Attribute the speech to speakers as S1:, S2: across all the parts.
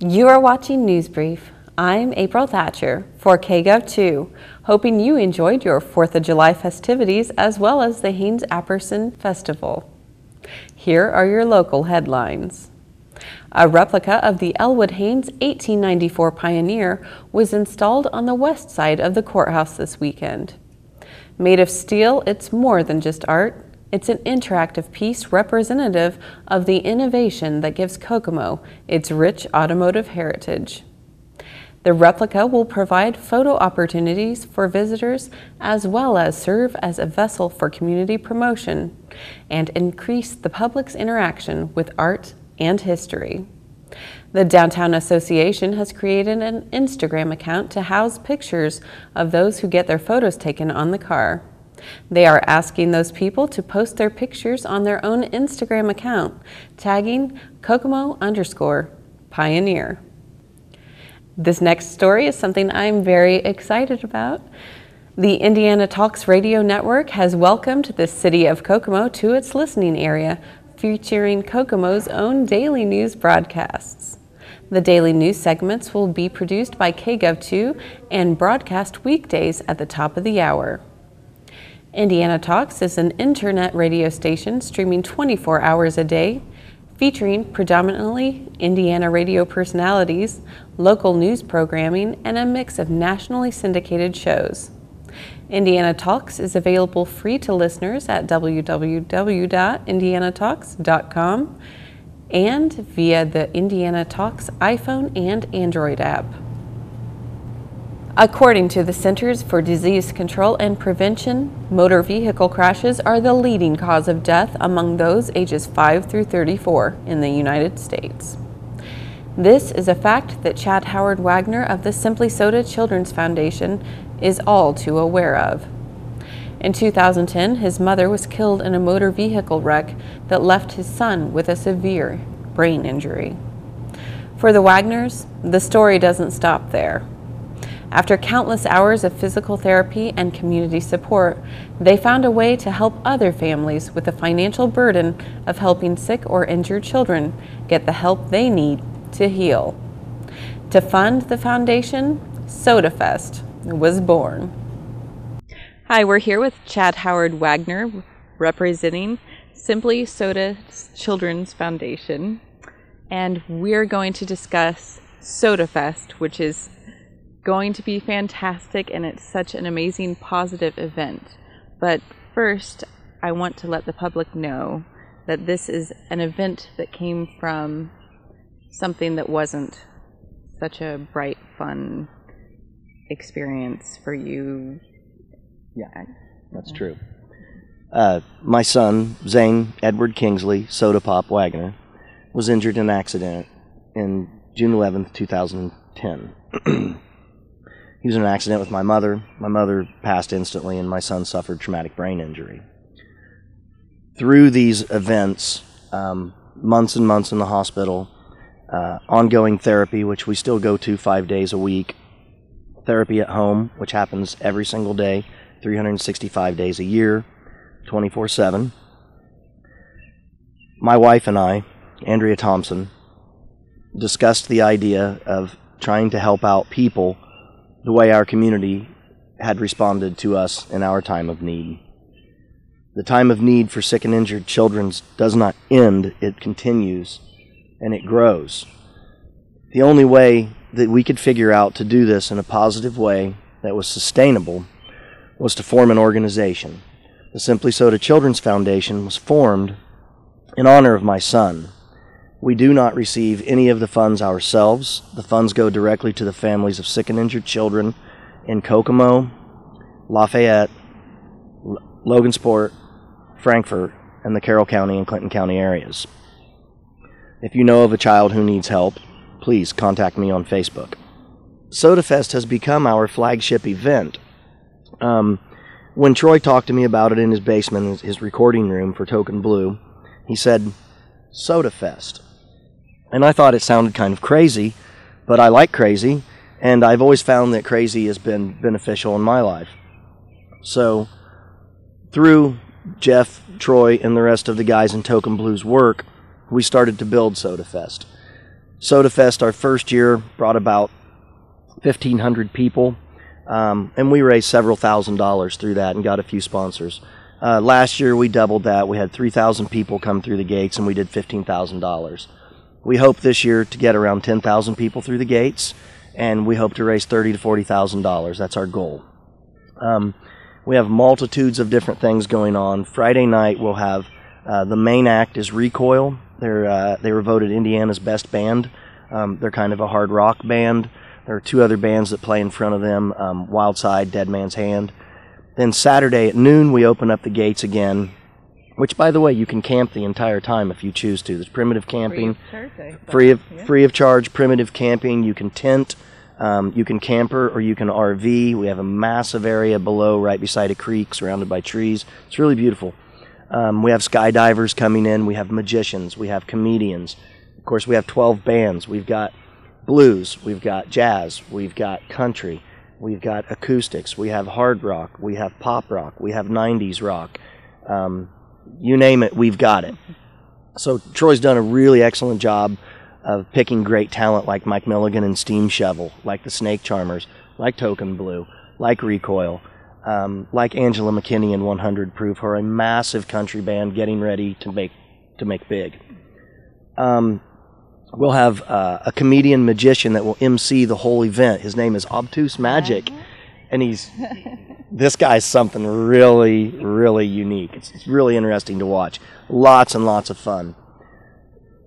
S1: You are watching News Brief. I'm April Thatcher for Kgov2, hoping you enjoyed your 4th of July festivities as well as the Haynes-Apperson Festival. Here are your local headlines. A replica of the Elwood Haynes 1894 Pioneer was installed on the west side of the courthouse this weekend. Made of steel, it's more than just art. It's an interactive piece representative of the innovation that gives Kokomo its rich automotive heritage. The replica will provide photo opportunities for visitors as well as serve as a vessel for community promotion and increase the public's interaction with art and history. The Downtown Association has created an Instagram account to house pictures of those who get their photos taken on the car. They are asking those people to post their pictures on their own Instagram account, tagging Kokomo_Pioneer. This next story is something I'm very excited about. The Indiana Talks radio network has welcomed the city of Kokomo to its listening area, featuring Kokomo's own daily news broadcasts. The daily news segments will be produced by Kgov2 and broadcast weekdays at the top of the hour. Indiana Talks is an internet radio station streaming 24 hours a day, featuring predominantly Indiana radio personalities, local news programming, and a mix of nationally syndicated shows. Indiana Talks is available free to listeners at www.indianatalks.com and via the Indiana Talks iPhone and Android app. According to the Centers for Disease Control and Prevention, motor vehicle crashes are the leading cause of death among those ages 5 through 34 in the United States. This is a fact that Chad Howard Wagner of the Simply Soda Children's Foundation is all too aware of. In 2010, his mother was killed in a motor vehicle wreck that left his son with a severe brain injury. For the Wagners, the story doesn't stop there. After countless hours of physical therapy and community support, they found a way to help other families with the financial burden of helping sick or injured children get the help they need to heal. To fund the foundation, SodaFest was born. Hi, we're here with Chad Howard Wagner, representing Simply Soda Children's Foundation, and we're going to discuss SodaFest, which is going to be fantastic, and it's such an amazing positive event. But first, I want to let the public know that this is an event that came from something that wasn't such a bright, fun experience for you.
S2: Yeah, that's true. My son, Zane Edward Kingsley, Soda Pop Wagner, was injured in an accident in June 11th, 2010. He was in an accident with my mother. My mother passed instantly, and my son suffered traumatic brain injury. Through these events, months and months in the hospital, ongoing therapy, which we still go to 5 days a week, therapy at home, which happens every single day, 365 days a year, 24/7. My wife and I, Andrea Thompson, discussed the idea of trying to help out people the way our community had responded to us in our time of need. The time of need for sick and injured children does not end, it continues, and it grows. The only way that we could figure out to do this in a positive way that was sustainable was to form an organization. The Simply Soda Children's Foundation was formed in honor of my son. We do not receive any of the funds ourselves. The funds go directly to the families of sick and injured children in Kokomo, Lafayette, Logansport, Frankfort, and the Carroll County and Clinton County areas. If you know of a child who needs help, please contact me on Facebook. SodaFest has become our flagship event. When Troy talked to me about it in his basement, his recording room for Token Blue, he said, SodaFest. And I thought it sounded kind of crazy, but I like crazy, and I've always found that crazy has been beneficial in my life. So, through Jeff, Troy, and the rest of the guys in Token Blue's work, we started to build SodaFest. Soda Fest, our first year, brought about 1,500 people, and we raised several $1,000s through that and got a few sponsors. Last year we doubled that. We had 3,000 people come through the gates, and we did $15,000. We hope this year to get around 10,000 people through the gates, and we hope to raise $30,000 to $40,000. That's our goal. We have multitudes of different things going on. Friday night we'll have the main act is Recoil. They were voted Indiana's best band. They're kind of a hard rock band. There are two other bands that play in front of them, Wildside, Dead Man's Hand. Then Saturday at noon, we open up the gates again, which, by the way, you can camp the entire time if you choose to. There's primitive camping, free of charge primitive camping. You can tent, you can camper, or you can RV. We have a massive area below, right beside a creek, surrounded by trees. It's really beautiful. We have skydivers coming in. We have magicians. We have comedians. Of course, we have 12 bands. We've got blues. We've got jazz. We've got country. We've got acoustics. We have hard rock. We have pop rock. We have 90s rock. You name it, we've got it. So Troy's done a really excellent job of picking great talent like Mike Milligan and Steam Shovel, like the Snake Charmers, like Token Blue, like Recoil, like Angela McKinney and 100 Proof, who are a massive country band getting ready to make big. We'll have a comedian magician that will MC the whole event. His name is Obtuse Magic, and this guy's something really, really unique. It's really interesting to watch. Lots and lots of fun.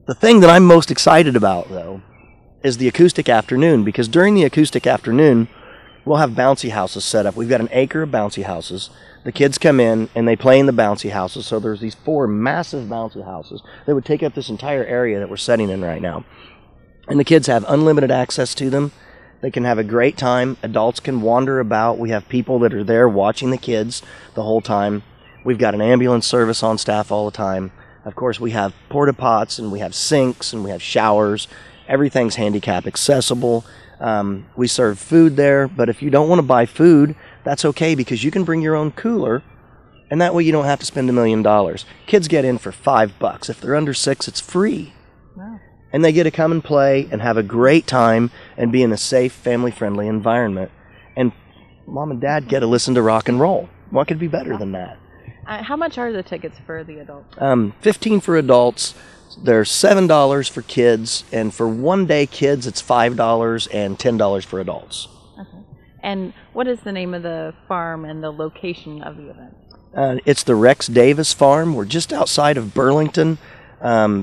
S2: The thing that I'm most excited about, though, is the acoustic afternoon, because during the acoustic afternoon, we'll have bouncy houses set up. We've got an acre of bouncy houses. The kids come in and they play in the bouncy houses. So there's these 4 massive bouncy houses that would take up this entire area that we're setting in right now. And the kids have unlimited access to them. They can have a great time. Adults can wander about. We have people that are there watching the kids the whole time. We've got an ambulance service on staff all the time. Of course, we have porta pots, and we have sinks, and we have showers. Everything's handicap accessible. We serve food there, but if you don't want to buy food, that's okay, because you can bring your own cooler, and that way you don't have to spend $1 million. Kids get in for $5. If they're under 6, it's free. Wow. And they get to come and play and have a great time and be in a safe, family-friendly environment. And Mom and Dad get to listen to rock and roll. What could be better than that?
S1: How much are the tickets for the adults?
S2: $15 for adults. They're $7 for kids, and for one-day kids, it's $5 and $10 for adults.
S1: Okay. And what is the name of the farm and the location of the event?
S2: It's the Rex Davis Farm. We're just outside of Burlington,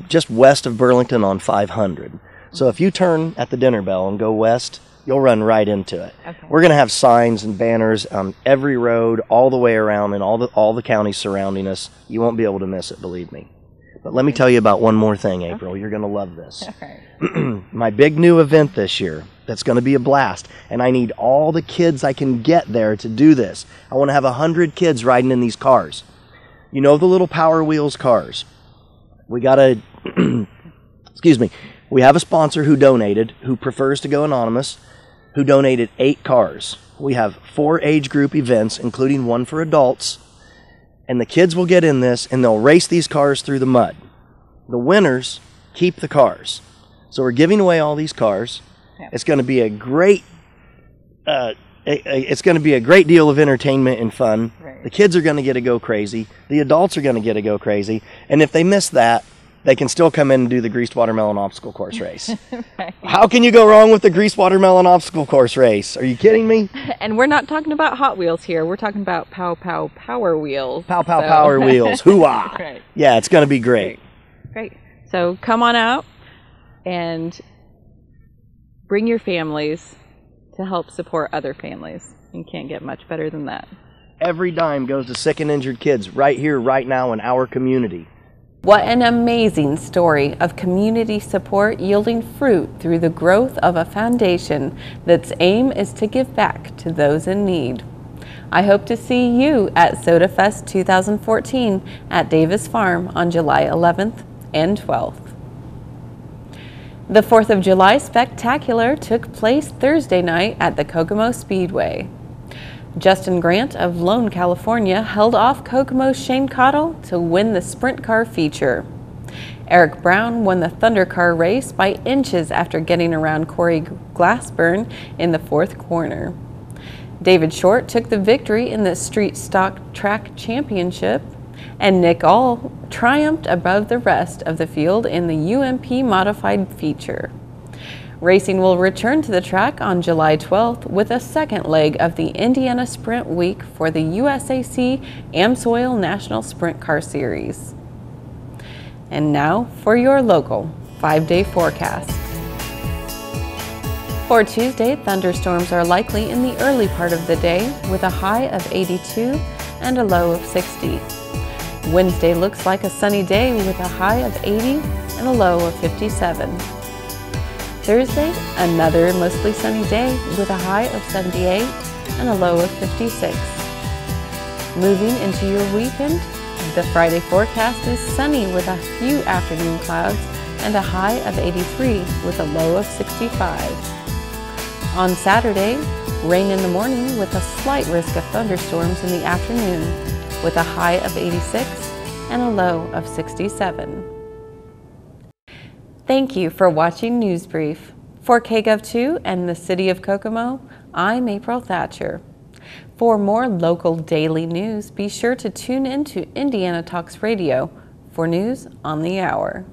S2: just west of Burlington on 500. So if you turn at the dinner bell and go west, you'll run right into it. Okay. We're going to have signs and banners on every road, all the way around, and all the counties surrounding us. You won't be able to miss it, believe me. But let me tell you about one more thing, April. Okay. You're going to love this. Right. My big new event this year, that's going to be a blast, and I need all the kids I can get there to do this. I want to have 100 kids riding in these cars. You know the little Power Wheels cars? We got a, excuse me, we have a sponsor who donated, who prefers to go anonymous, who donated 8 cars. We have 4 age group events, including one for adults, and the kids will get in this, and they'll race these cars through the mud. The winners keep the cars. So we're giving away all these cars. Yeah. It's going to be a great, it's going to be a great deal of entertainment and fun. Right. The kids are going to get to go crazy. The adults are going to get to go crazy. And if they miss that, they can still come in and do the Greased Watermelon Obstacle Course race. Right. How can you go wrong with the Greased Watermelon Obstacle Course race? Are you kidding me?
S1: And we're not talking about Hot Wheels here. We're talking about Pow Pow Power Wheels.
S2: Pow Pow Power Wheels. Hoo-ah! Right. Yeah, it's going to be great.
S1: Great. So come on out and bring your families to help support other families. You can't get much better than that.
S2: Every dime goes to sick and injured kids right here, right now in our community.
S1: What an amazing story of community support yielding fruit through the growth of a foundation that's aim is to give back to those in need. I hope to see you at Soda Fest 2014 at Davis Farm on July 11th and 12th. The 4th of July Spectacular took place Thursday night at the Kokomo Speedway. Justin Grant of Lone, California held off Kokomo's Shane Cottle to win the sprint car feature. Eric Brown won the Thunder Car race by inches after getting around Corey Glassburn in the fourth corner. David Short took the victory in the Street Stock Track Championship, and Nick All triumphed above the rest of the field in the UMP Modified feature. Racing will return to the track on July 12th with a second leg of the Indiana Sprint Week for the USAC AMSOIL National Sprint Car Series. And now for your local 5-day forecast. For Tuesday, thunderstorms are likely in the early part of the day with a high of 82 and a low of 60. Wednesday looks like a sunny day with a high of 80 and a low of 57. Thursday, another mostly sunny day with a high of 78 and a low of 56. Moving into your weekend, the Friday forecast is sunny with a few afternoon clouds and a high of 83 with a low of 65. On Saturday, rain in the morning with a slight risk of thunderstorms in the afternoon with a high of 86 and a low of 67. Thank you for watching News Brief. For Kgov2 and the City of Kokomo, I'm April Thatcher. For more local daily news, be sure to tune in to Indiana Talks Radio for news on the hour.